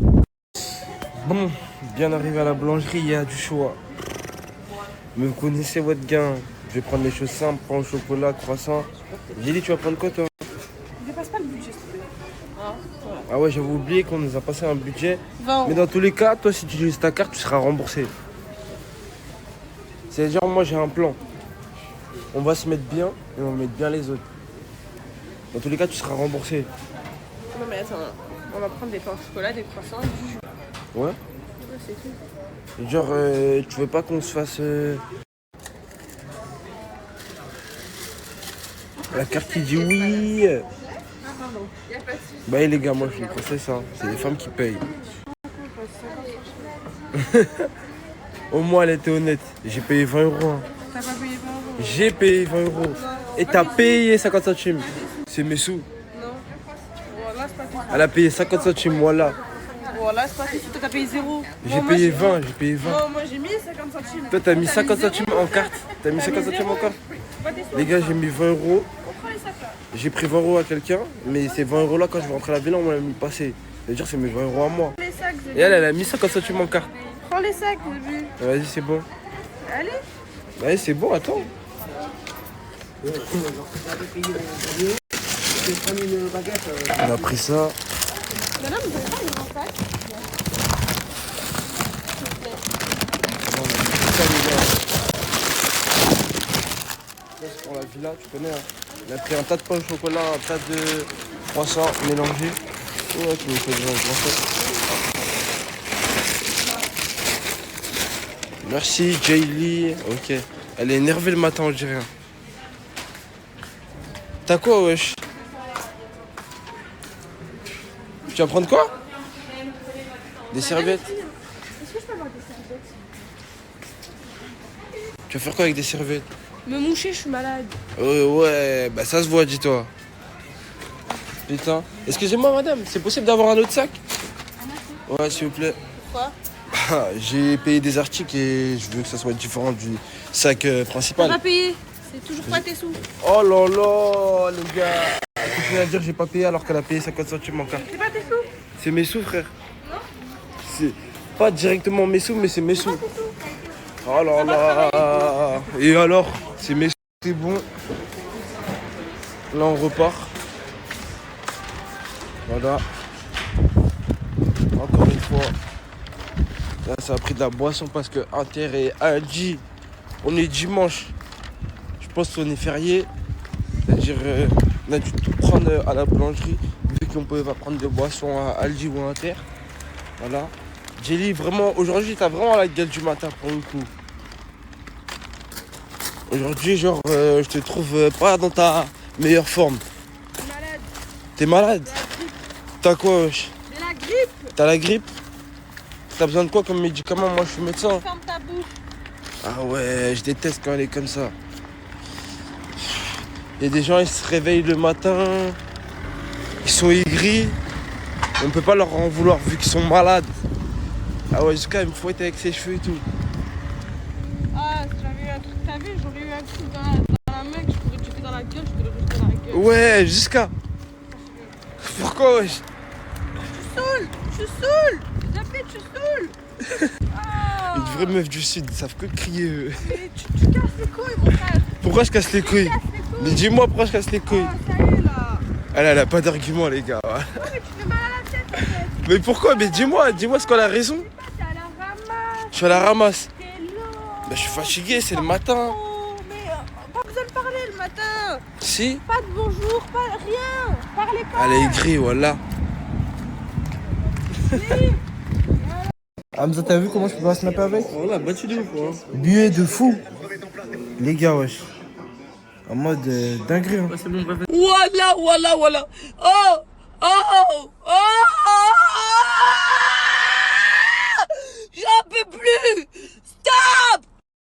Bon, bien arrivé à la boulangerie, il y a du choix. Mais vous connaissez votre gain. Je vais prendre les choses simples, pain au chocolat, croissant. J'ai dit, tu vas prendre quoi toi? Ne dépasse pas le budget, s'il te plaît. Hein, voilà. Ah ouais, j'avais oublié qu'on nous a passé un budget. 20 €. Mais dans tous les cas, toi, si tu utilises ta carte, tu seras remboursé. C'est genre, moi, j'ai un plan. On va se mettre bien et on va mettre bien les autres. Dans tous les cas, tu seras remboursé. Non, mais attends, on va prendre des pains au chocolat, des croissants et du jus. Ouais? Ouais, c'est tout. Et genre, tu veux pas qu'on se fasse... La carte qui dit oui. Ah, pardon, y'a pas de soucis. Bah les gars, moi je vous conseille ça. C'est les femmes qui payent. Au moins elle était honnête. J'ai payé 20 €. Hein. T'as pas payé 20 €? J'ai payé 20 €. Et t'as payé 50 centimes. C'est mes sous. Non. Voilà, c'est pas tout. Elle a payé 50 centimes, voilà. Voilà, c'est pas tout. Toi, t'as payé 0. J'ai payé 20, j'ai payé 20. Non, moi j'ai mis 50 centimes. Toi t'as mis 50 0. centimes en carte. T'as mis 50 centimes en carte. Pas tes sous. Les gars, j'ai mis 20 €. On prend les sacs là. J'ai pris 20 € à quelqu'un. Mais ces 20 € là, quand je vais rentrer à la villa, on m'a mis passer. C'est-à-dire c'est mes 20 € à moi. Les sacs, Et elle a mis 50 centimes en carte. Prends les sacs, bébé. Vas-y, c'est bon. Allez. Allez, c'est bon, attends. On a pris ça. Madame, vous avez pas les grands sacs? C'est pour la villa, tu connais. Hein. On a pris un tas de pain au chocolat, un tas de croissants mélangés. Ouais, tu me fais déjà un grand sac. Merci, Jaylee. Ok. Elle est énervée le matin, on dirait. T'as quoi, wesh? Tu vas prendre quoi? Des serviettes? Est-ce que je peux avoir des serviettes? Tu vas faire quoi avec des serviettes? Me moucher, je suis malade. Ouais, bah ça se voit, dis-toi. Putain. Excusez-moi, madame, c'est possible d'avoir un autre sac? Ouais, s'il vous plaît. Pourquoi? J'ai payé des articles et je veux que ça soit différent du sac principal. T'as pas payé? C'est toujours pas tes sous. Oh là là, les gars. Elle continue à dire que j'ai pas payé alors qu'elle a payé 50 centimes en carte. C'est pas tes sous? C'est mes sous, frère. Non? C'est pas directement mes sous, mais c'est mes sous. Oh là là. Et alors, c'est mes sous, c'est bon. Là, on repart. Voilà. Encore une fois. Là, ça a pris de la boisson parce que Inter et Aldi, on est dimanche. Je pense qu'on est férié. C'est-à-dire, on a dû tout prendre à la boulangerie, vu qu'on pouvait pas prendre de boisson à Aldi ou à Inter. Voilà. Jelly, vraiment, aujourd'hui, t'as vraiment la gueule du matin pour le coup. Aujourd'hui, genre, je te trouve pas dans ta meilleure forme. Malade. T'es malade? T'as quoi, wesh? J'ai la grippe. T'as la grippe? T'as besoin de quoi comme médicament? Moi, je suis médecin. Ferme ta bouche. Ah ouais, je déteste quand elle est comme ça. Il y a des gens, ils se réveillent le matin, ils sont aigris. On peut pas leur en vouloir vu qu'ils sont malades. Ah ouais, jusqu'à il me fouette avec ses cheveux et tout. Ah, si j'avais eu un truc, t'as vu, j'aurais eu un truc dans la main que je pourrais te jeter dans la gueule, je te le jeter dans la gueule. Ouais, jusqu'à. Pourquoi, wesh? Je suis saoul. J'appelle, je suis saoul. Ah. Les vraies meufs du sud, ils savent que crier eux. Mais tu casses les couilles, mon frère. Pourquoi je casse les couilles? Mais dis-moi pourquoi je casse les couilles. Ah, ça y est, là. Elle a pas d'argument, les gars. Ouais, mais tu fais mal à la tête, en fait. Mais pourquoi? Mais dis-moi c'est quoi la raison? T'es à la ramasse. Je suis à la ramasse. T'es lent. Bah, je suis fatigué, c'est le matin. Oh, mais pas besoin de parler le matin. Si? Pas de bonjour, pas rien. Parlez pas. Elle est aigrie, voilà. Hamza, t'as vu comment je peux pas snapper avec? Voilà, battu de ouf, hein. Buée de fou. Les gars, wesh. En mode dinguerie, hein. Voilà. Oh,